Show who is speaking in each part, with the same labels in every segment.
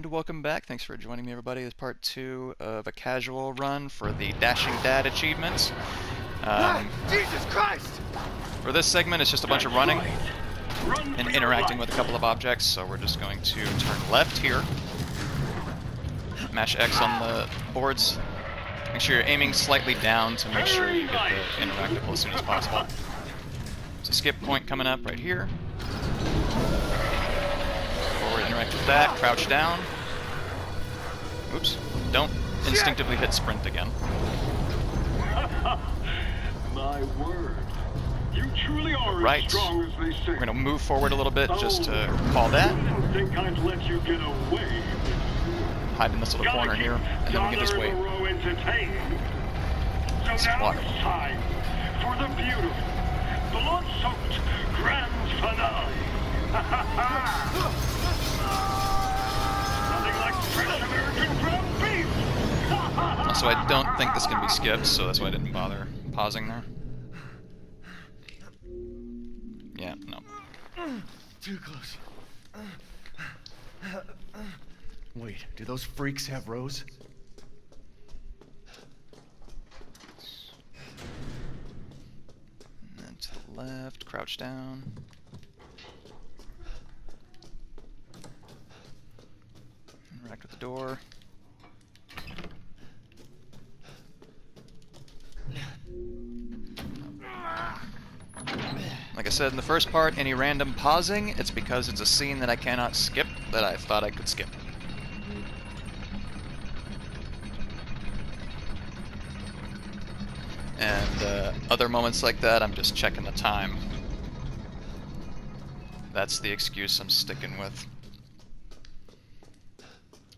Speaker 1: And welcome back. Thanks for joining me, everybody. This is part 2 of a casual run for the Dashing Dad achievements.
Speaker 2: Jesus Christ!
Speaker 1: For this segment, it's just a bunch of running and interacting with a couple of objects, so we're just going to turn left here. Mash X on the boards. Make sure you're aiming slightly down to make sure you get the interactable as soon as possible. There's a skip point coming up right here. Forward, interact with that, crouch down. Oops, don't instinctively hit sprint again.
Speaker 3: My word. You truly are
Speaker 1: Right.
Speaker 3: as strong as they say.
Speaker 1: We're gonna move forward a little bit just to call that.
Speaker 3: I didn't think I'd let you get away.
Speaker 1: Hide in this little corner here, and then we can just wait.
Speaker 3: So now
Speaker 1: walk.
Speaker 3: it's time for the beautiful, blood-soaked grand finale. Nothing like fresh American ground beef.
Speaker 1: So I don't think this can be skipped, so that's why I didn't bother pausing there. Yeah, no.
Speaker 2: Too close. Wait, do those freaks have rows?
Speaker 1: And then to the left, crouch down. Interact with the door. Like I said in the first part, any random pausing, it's because it's a scene that I cannot skip that I thought I could skip. And other moments like that, I'm just checking the time. That's the excuse I'm sticking with.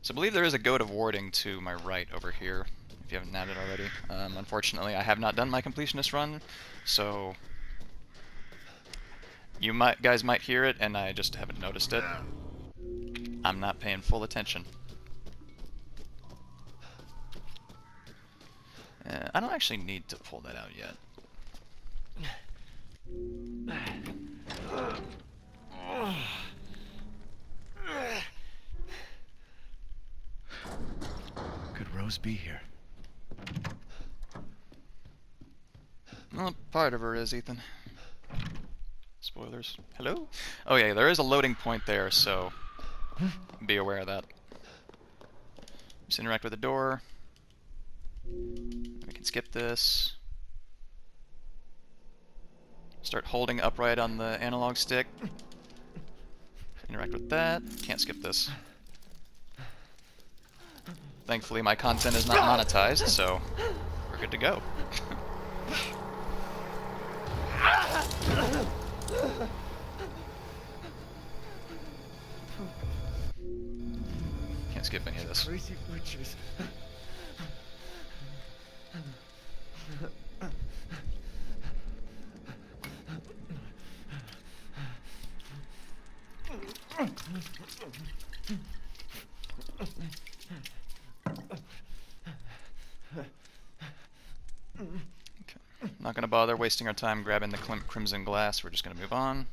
Speaker 1: So I believe there is a goat of warding to my right over here, if you haven't nabbed it already. Unfortunately, I have not done my completionist run, so you guys might hear it, and I just haven't noticed it. I'm not paying full attention. I don't actually need to pull that out yet.
Speaker 2: Could Rose be here?
Speaker 1: Well, part of her is, Ethan. Spoilers. Hello? Oh yeah, there is a loading point there, so be aware of that. Just interact with the door. We can skip this. Start holding upright on the analog stick. Interact with that. Can't skip this. Thankfully, my content is not monetized, so we're good to go. Can't skip any of this.
Speaker 2: Crazy witches.
Speaker 1: Not gonna bother wasting our time grabbing the crimson glass. We're just gonna move on.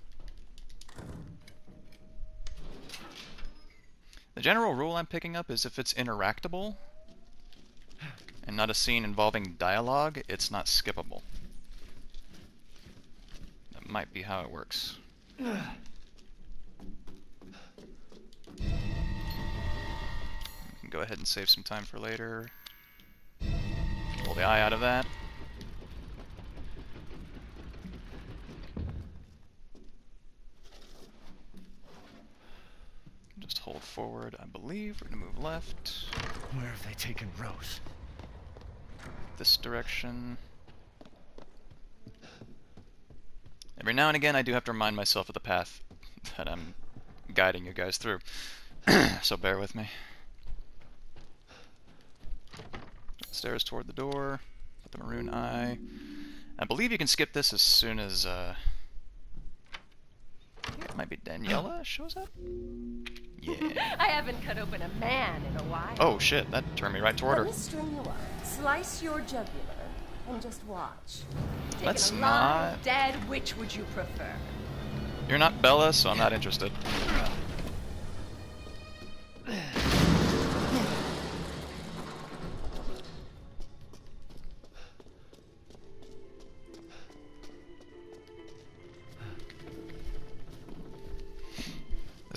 Speaker 1: The general rule I'm picking up is if it's interactable and not a scene involving dialogue, it's not skippable. That might be how it works. We can go ahead and save some time for later. Pull the eye out of that. Just hold forward, I believe. We're gonna move left.
Speaker 2: Where have they taken Rose?
Speaker 1: This direction. Every now and again I do have to remind myself of the path that I'm guiding you guys through. So bear with me. Stairs toward the door. Put the maroon eye. I believe you can skip this as soon as I think it might be Daniela shows up? Yeah.
Speaker 4: I haven't cut open a man in a while.
Speaker 1: Oh shit, that turned me right toward her.
Speaker 4: Let me string you up, slice your jugular, and just watch.
Speaker 1: Let's
Speaker 4: Taken alive,
Speaker 1: not.
Speaker 4: dead, which would you prefer?
Speaker 1: You're not Bella, so I'm not interested.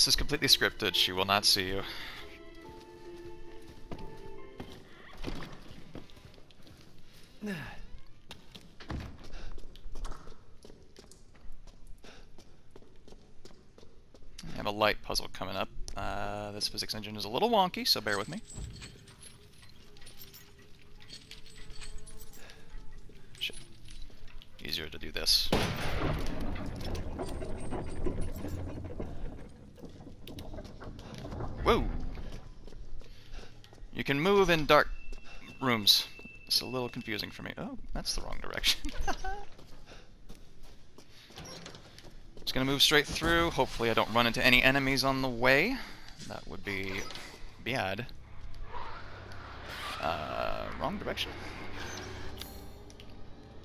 Speaker 1: This is completely scripted. She will not see you. I have a light puzzle coming up. This physics engine is a little wonky, so bear with me. Shit. Easier to do this. Whoa! You can move in dark rooms. It's a little confusing for me. Oh, that's the wrong direction. Just gonna move straight through. Hopefully I don't run into any enemies on the way. That would be bad. Wrong direction?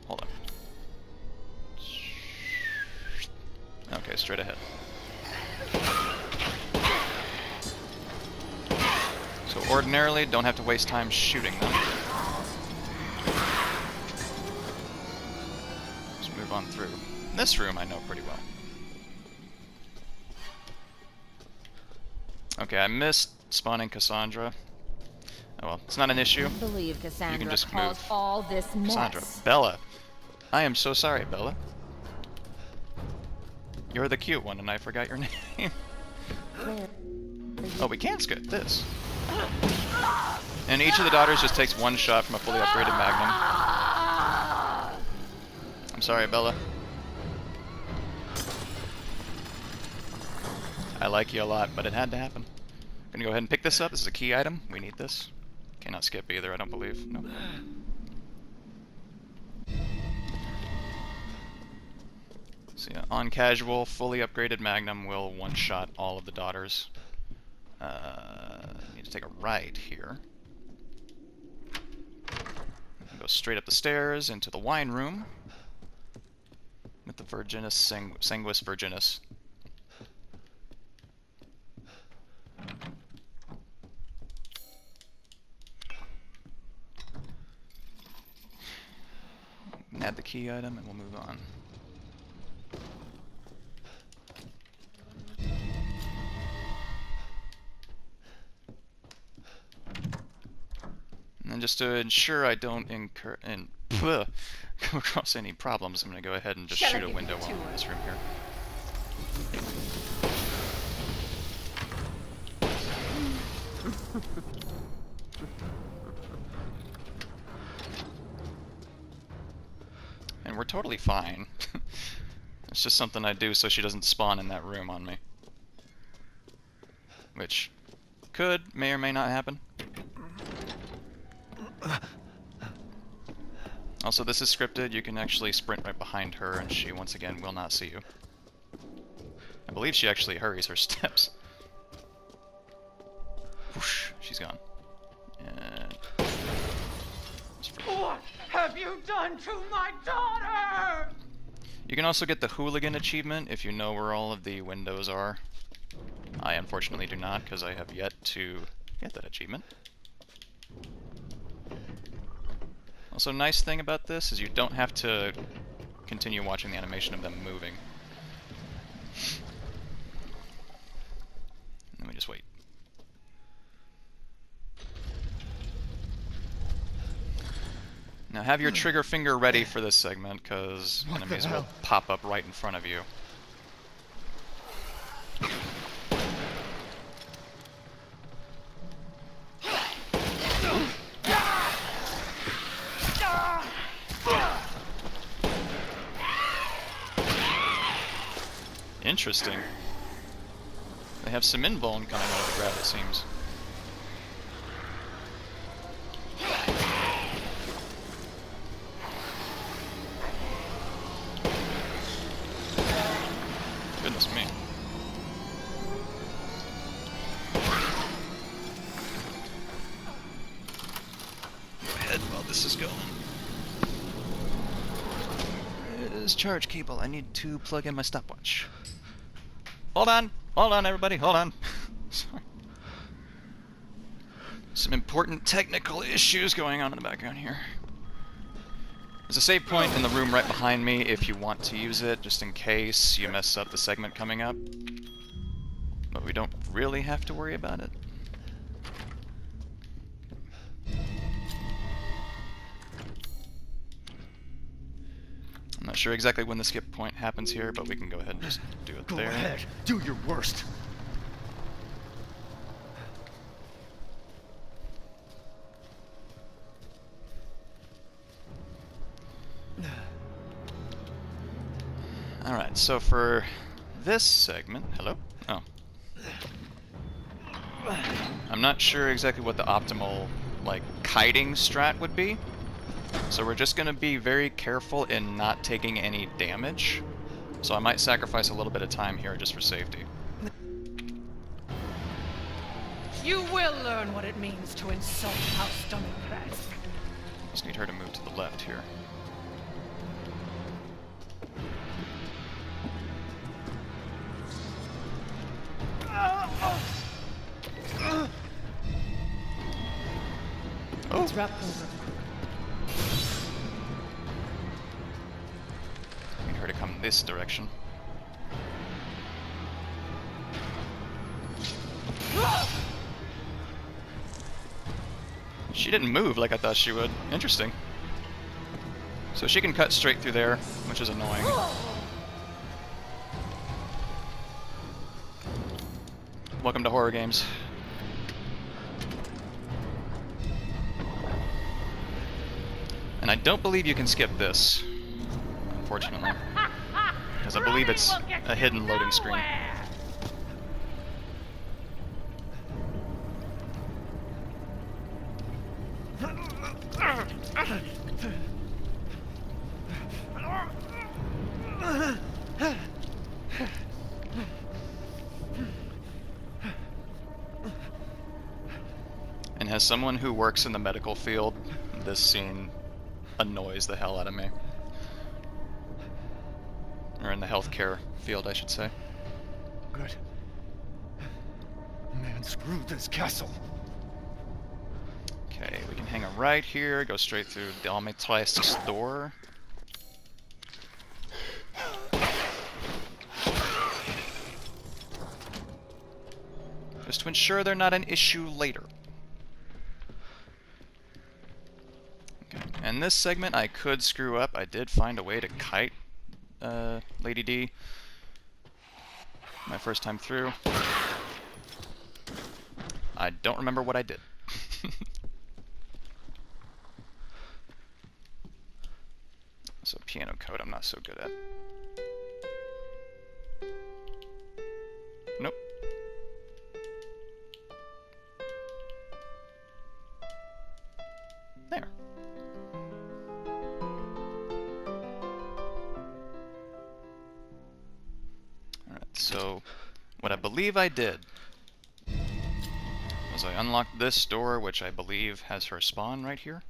Speaker 1: Hold on. Okay, straight ahead. So ordinarily, don't have to waste time shooting them. Just move on through. This room I know pretty well. Okay, I missed spawning Cassandra. Oh well, it's not an issue.
Speaker 5: I believe Cassandra
Speaker 1: You can just
Speaker 5: caused
Speaker 1: move.
Speaker 5: all this mess.
Speaker 1: Cassandra. Bella. I am so sorry, Bella. You're the cute one, and I forgot your name. Oh, we can skip this. And each of the daughters just takes one shot from a fully upgraded Magnum. I'm sorry, Bella. I like you a lot, but it had to happen. I'm gonna go ahead and pick this up. This is a key item. We need this. Cannot skip either, I don't believe. No. So yeah, on casual, fully upgraded Magnum will one-shot all of the daughters. Need to take a right here. Go straight up the stairs into the wine room with the Virginus Sanguis Virginus. Add the key item and we'll move on. And then just to ensure I don't incur and come across any problems, I'm going to go ahead and just shoot a window while I'm in this room here. And we're totally fine. It's just something I do so she doesn't spawn in that room on me. Which may or may not happen. Also, this is scripted. You can actually sprint right behind her and she once again will not see you. I believe she actually hurries her steps. Whoosh, she's gone. And
Speaker 6: what have you done to my daughter?
Speaker 1: you can also get the hooligan achievement if you know where all of the windows are. I unfortunately do not, because I have yet to get that achievement. Also, nice thing about this is you don't have to continue watching the animation of them moving. Let me just wait. Now have your trigger finger ready for this segment, because enemies will pop up right in front of you. Interesting. They have some invuln coming out of the ground, it seems. Goodness me. Go ahead while this is going. It is charge cable. I need to plug in my stopwatch. Hold on, everybody, hold on. Sorry. Some important technical issues going on in the background here. There's a save point in the room right behind me if you want to use it, just in case you mess up the segment coming up. But we don't really have to worry about it. I'm not sure exactly when the skip point happens here, but we can go ahead and just do it
Speaker 2: Go
Speaker 1: there.
Speaker 2: ahead. Do your worst.
Speaker 1: Alright, so for this segment... Hello? Oh. I'm not sure exactly what the optimal, like, kiting strat would be. So we're just going to be very careful in not taking any damage. So I might sacrifice a little bit of time here just for safety.
Speaker 6: You will learn what it means to insult House Dimitrescu.
Speaker 1: Just need her to move to the left here. Oh!
Speaker 6: It's wrapped over.
Speaker 1: Need her to come this direction. She didn't move like I thought she would. Interesting. So she can cut straight through there, which is annoying. Welcome to horror games. And I don't believe you can skip this, unfortunately. Because I believe it's a hidden loading screen. And as someone who works in the medical field, this scene annoys the hell out of me. Or in the healthcare field, I should say.
Speaker 2: Good. Man, screw this castle.
Speaker 1: Okay, we can hang a right here, go straight through Dimitrescu's door. Just to ensure they're not an issue later. Okay, and this segment I could screw up. I did find a way to kite Lady D my first time through. I don't remember what I did. So piano code I'm not so good at. Nope. There. Alright, so what I believe I did was I unlocked this door, which I believe has her spawn right here.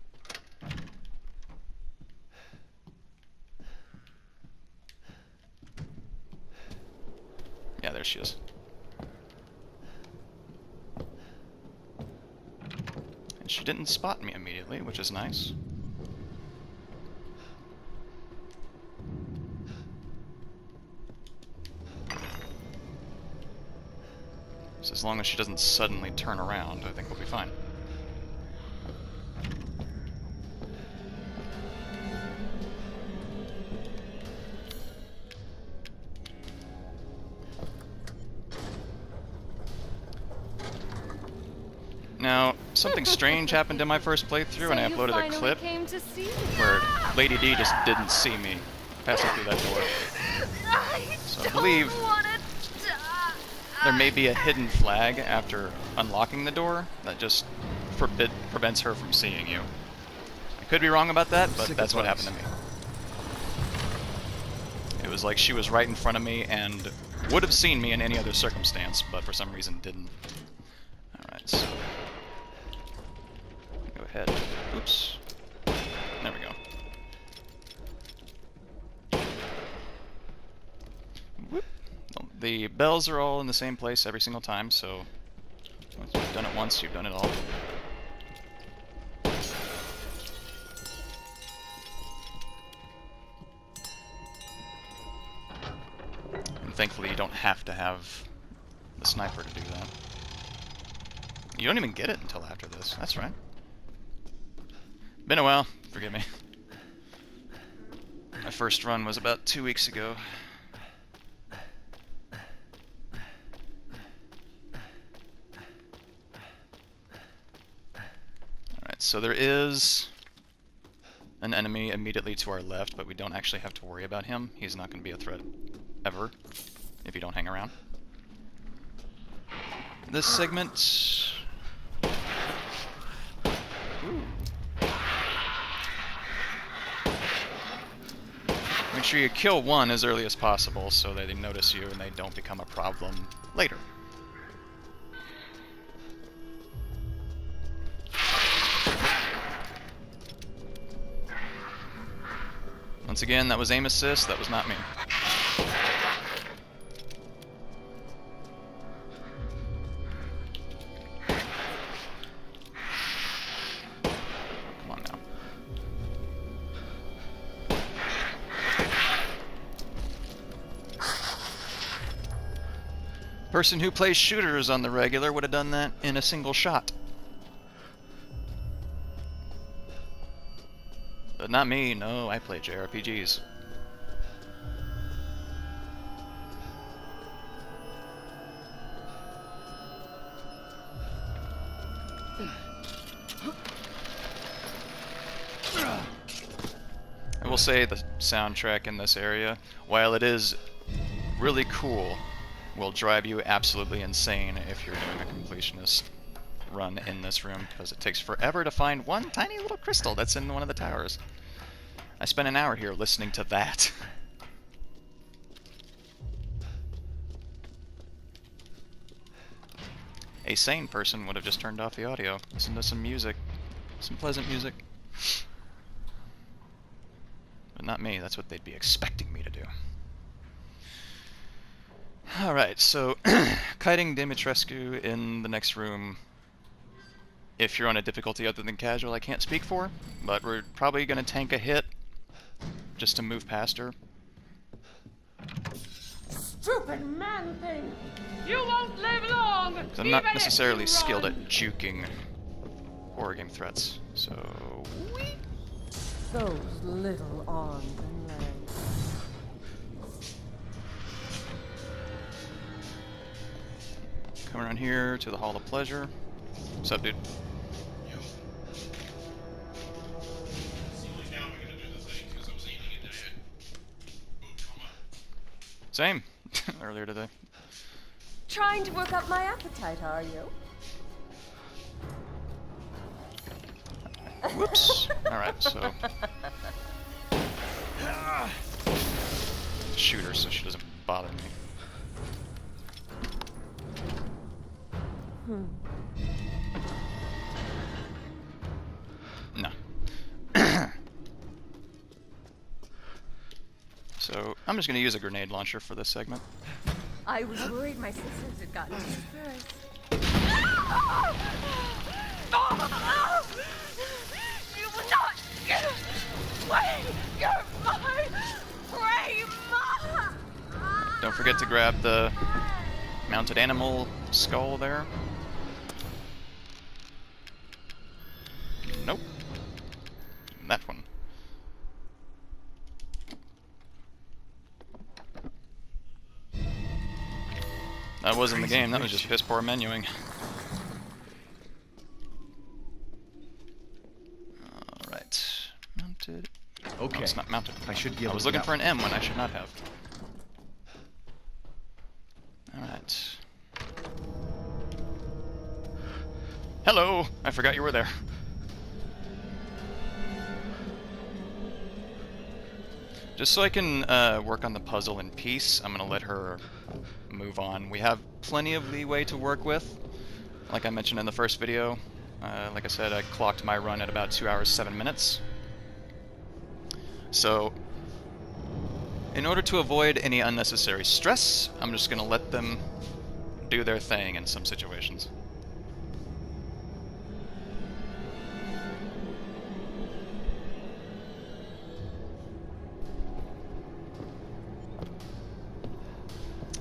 Speaker 1: Yeah, there she is. And she didn't spot me immediately, which is nice. So as long as she doesn't suddenly turn around, I think we'll be fine. Now, something strange happened in my first playthrough, and I uploaded a clip where Lady D just didn't see me passing through that door. So I believe there may be a hidden flag after unlocking the door that just prevents her from seeing you. I could be wrong about that, but that's what happened to me. It was like she was right in front of me and would have seen me in any other circumstance, but for some reason didn't. Alright, so... go ahead. Oops. There we go. Whoop. Well, the bells are all in the same place every single time, so once you've done it once, you've done it all. And thankfully you don't have to have this sniper to do that. You don't even get it until after this. That's right. Been a while. Forgive me. My first run was about 2 weeks ago. Alright, so there is an enemy immediately to our left, but we don't actually have to worry about him. He's not going to be a threat ever if you don't hang around. This segment... Ooh. Make sure you kill one as early as possible so that they notice you and they don't become a problem later. Once again, that was aim assist, that was not me. Come on now. Person who plays shooters on the regular would have done that in a single shot. But not me, no, I play JRPGs. I will say the soundtrack in this area, while it is really cool, will drive you absolutely insane if you're doing a completionist run in this room, because it takes forever to find one tiny little crystal that's in one of the towers. I spent an hour here listening to that. A sane person would have just turned off the audio, listened to some music, some pleasant music. But not me, that's what they'd be expecting me to do. Alright, so kiting Dimitrescu in the next room. If you're on a difficulty other than casual, I can't speak for, but we're probably going to tank a hit just to move past her.
Speaker 4: Stupid man thing!
Speaker 6: You won't live long!
Speaker 1: 'Cause I'm not necessarily skilled at juking horror game threats, so...
Speaker 4: Those little arms and legs.
Speaker 1: Come around here to the Hall of Pleasure. What's up, dude? Same. Earlier today.
Speaker 4: Trying to work up my appetite, are you?
Speaker 1: Whoops. Alright, so... Shoot her so she doesn't bother me. No. So, I'm just gonna use a grenade launcher for this segment.
Speaker 4: I was worried my sisters had gotten to you first.
Speaker 6: You will not get away! You're my prey, Mom!
Speaker 1: Don't forget to grab the mounted animal skull there. Nope. That one. That wasn't the game, that was just piss poor menuing. Alright. Mounted.
Speaker 2: Okay.
Speaker 1: Oh, it's not mounted.
Speaker 2: I should be
Speaker 1: I
Speaker 2: able
Speaker 1: was
Speaker 2: to
Speaker 1: looking
Speaker 2: get
Speaker 1: for
Speaker 2: out.
Speaker 1: an M when I should not have. Alright. Hello! I forgot you were there. Just so I can work on the puzzle in peace, I'm gonna let her move on. We have plenty of leeway to work with. Like I mentioned in the first video, like I said, I clocked my run at about 2 hours, 7 minutes. So, in order to avoid any unnecessary stress, I'm just gonna let them do their thing in some situations.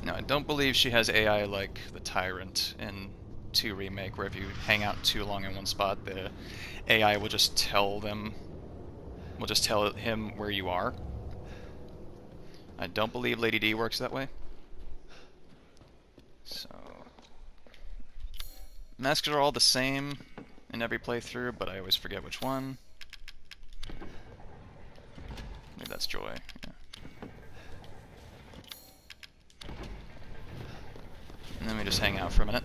Speaker 1: Now, don't believe she has AI like the Tyrant in 2 Remake, where if you hang out too long in one spot, the AI will just tell him where you are. I don't believe Lady D works that way. So, masks are all the same in every playthrough, but I always forget which one. Maybe that's Joy. Yeah. And then we just hang out for a minute.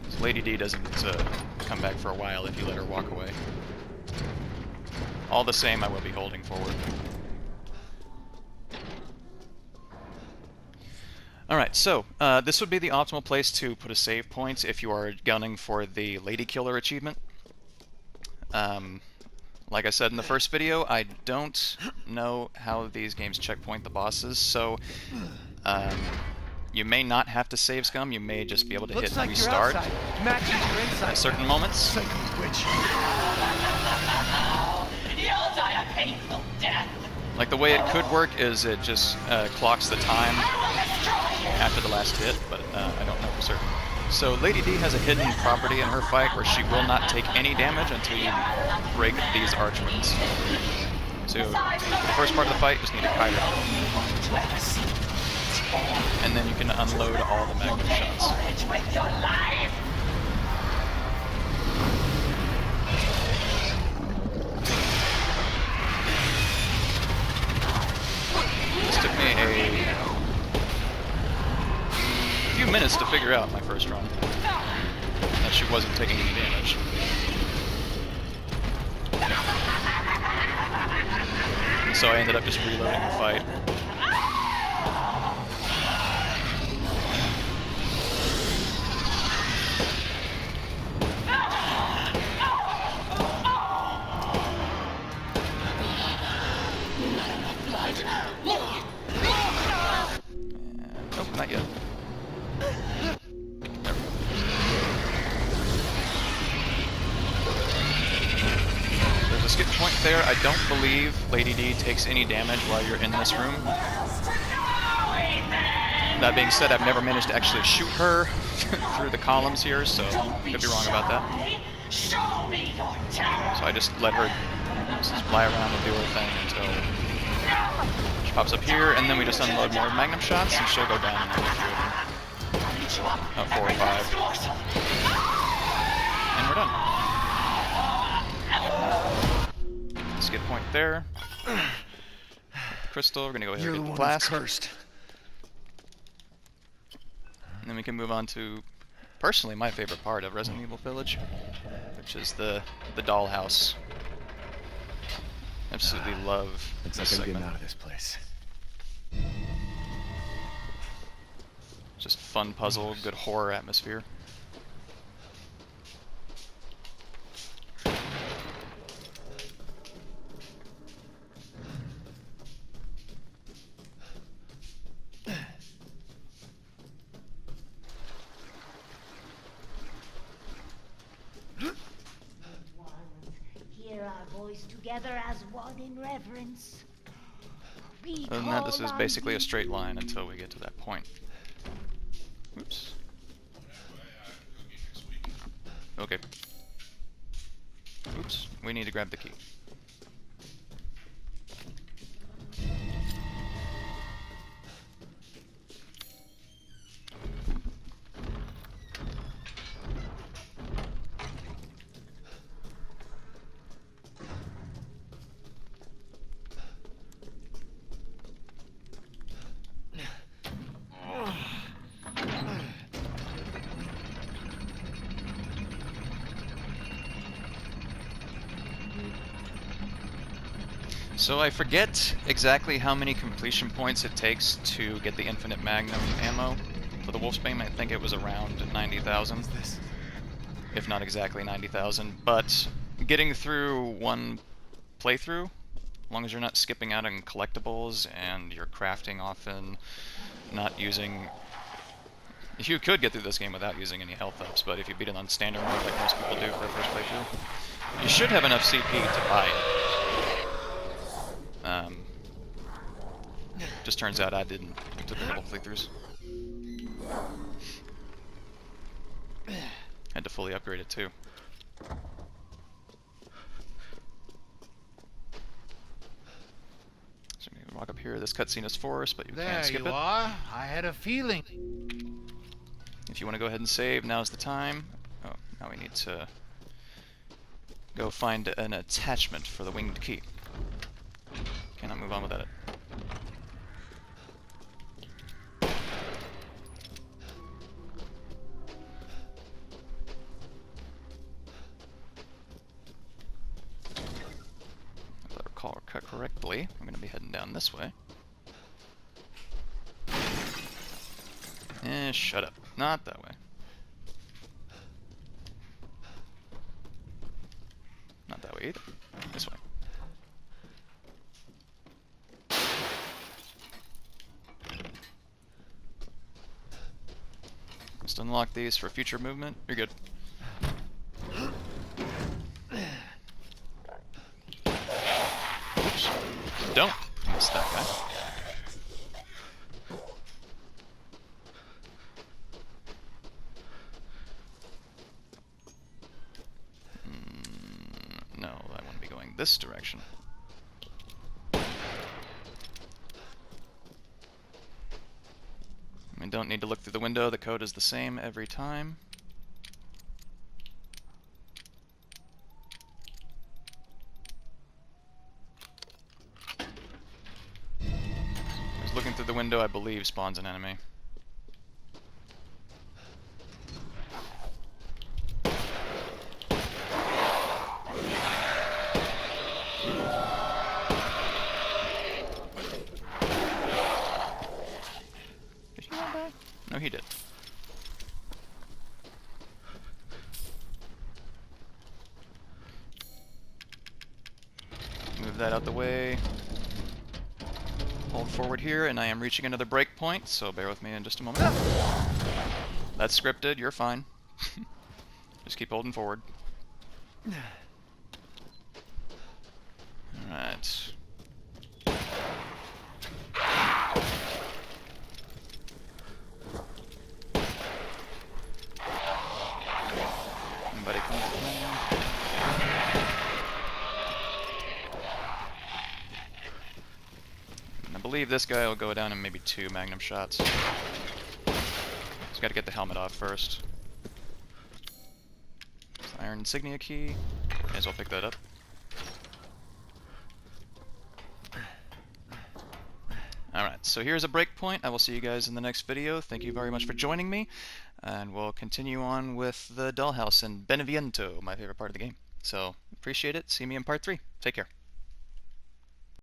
Speaker 1: So Lady D doesn't come back for a while if you let her walk away. All the same, I will be holding forward. Alright, so this would be the optimal place to put a save point if you are gunning for the Lady Killer achievement. Like I said in the first video, I don't know how these games checkpoint the bosses, so you may not have to save scum, you may just be able to hit restart at certain moments. Like the way it could work is it just clocks the time after the last hit, but I don't know for certain. So Lady D has a hidden property in her fight where she will not take any damage until you break these archways. So for the first part of the fight, you just need to kite her. And then you can unload all the magnum shots. This took me a few minutes to figure out my first run that she wasn't taking any damage. And so I ended up just reloading the fight. Nope, not yet. There's a skip point there. I don't believe Lady D takes any damage while you're in this room. That being said, I've never managed to actually shoot her through the columns here, so could be wrong about that. So I just let her just fly around and do her thing until she pops up here, and then we just unload more magnum shots, and she'll go down in like 4 or 5. And we're done. Skip point there. Crystal, we're gonna go ahead and get the flask.
Speaker 2: Cursed.
Speaker 1: And then we can move on to, personally, my favorite part of Resident Evil Village, which is the dollhouse. Absolutely love
Speaker 2: Looks
Speaker 1: this
Speaker 2: like I'm
Speaker 1: segment.
Speaker 2: getting out of this place.
Speaker 1: Just fun puzzle, good horror atmosphere.
Speaker 5: Hear our voice together as one in reverence.
Speaker 1: Other than that, this is basically a straight line until we get to that point. Oops. Okay. Oops, we need to grab the key. So I forget exactly how many completion points it takes to get the infinite magnum ammo for the Wolfsbane. I think it was around 90,000, if not exactly 90,000. But getting through one playthrough, as long as you're not skipping out on collectibles and you're crafting often, not using... You could get through this game without using any health ups, but if you beat it on standard mode like most people do for a first playthrough, you should have enough CP to buy it. Just turns out I didn't. It took a couple playthroughs. Had to fully upgrade it too. So we can walk up here. This cutscene is for us, but you can't skip it.
Speaker 7: There you are. I had a feeling.
Speaker 1: If you want to go ahead and save, now's the time. Oh, now we need to go find an attachment for the winged key. Cannot move on without it. If I recall correctly, I'm going to be heading down this way. Shut up. Not that way. Not that way either. This way. Just unlock these for future movement. You're good. Oops. Don't miss that guy. No, I want to be going this direction. I don't need to look through the window, the code is the same every time. Just looking through the window, I believe, spawns an enemy. No, he did. Move that out the way. Hold forward here, and I am reaching another breakpoint, so bear with me in just a moment. That's scripted, you're fine. Just keep holding forward. Alright. Anybody come to the window? I believe this guy will go down in maybe 2 magnum shots. Just gotta get the helmet off first. Iron insignia key. May as well pick that up. Alright, so here's a breakpoint. I will see you guys in the next video. Thank you very much for joining me. And we'll continue on with the dollhouse and Beneviento, my favorite part of the game. So, appreciate it. See me in part 3. Take care.